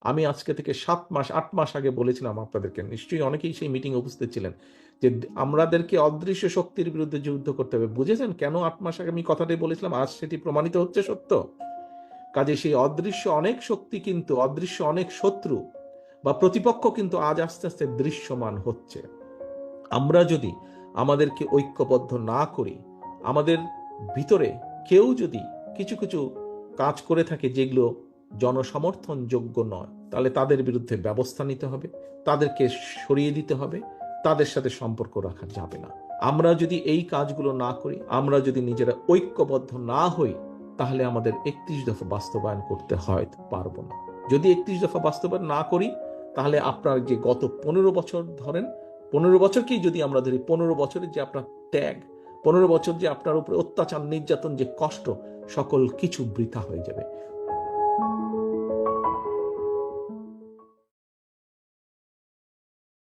আমি আজকে থেকে 7 মাস 8 মাস আগে বলেছিলাম আপনাদেরকে, নিশ্চয়ই অনেকেই সেই মিটিং উপস্থিত ছিলেন, যে আমাদেরকে অদৃশ্য শক্তির বিরুদ্ধে যুদ্ধ করতে হবে। বুঝেছেন কেন 8 মাস আগে আমি কথাটাই বলেছিলাম? আজ সেটি প্রমাণিত হচ্ছে সত্য। কাজে সেই অদৃশ্য অনেক শক্তি কিন্তু, অদৃশ্য অনেক শত্রু বা প্রতিপক্ষ কিন্তু আজ আস্তে আস্তে দৃশ্যমান হচ্ছে। আমরা যদি আমাদেরকে ঐক্যবদ্ধ না করি, আমাদের ভিতরে কেউ যদি কিছু কিছু কাজ করে থাকে যেগুলো জনসমর্থনযোগ্য নয়, তাহলে তাদের বিরুদ্ধে ব্যবস্থা নিতে হবে, তাদেরকে সরিয়ে দিতে হবে, তাদের সাথে সম্পর্ক রাখা যাবে না। আমরা যদি এই কাজগুলো না করি, আমরা যদি নিজেরা ঐক্যবদ্ধ না হই, তাহলে আমাদের 31 দফা বাস্তবায়ন করতে হয়তো পারবো না। যদি 31 দফা বাস্তবায়ন না করি, তাহলে আপনার যে গত 15 বছর ধরেন, 15 বছরকেই যদি আমরা ধরি, 15 বছরের যে আপনার ত্যাগ, 15 বছর যে আপনার উপরে অত্যাচার, নির্যাতন, যে কষ্ট, সকল কিছু বৃথা হয়ে যাবে।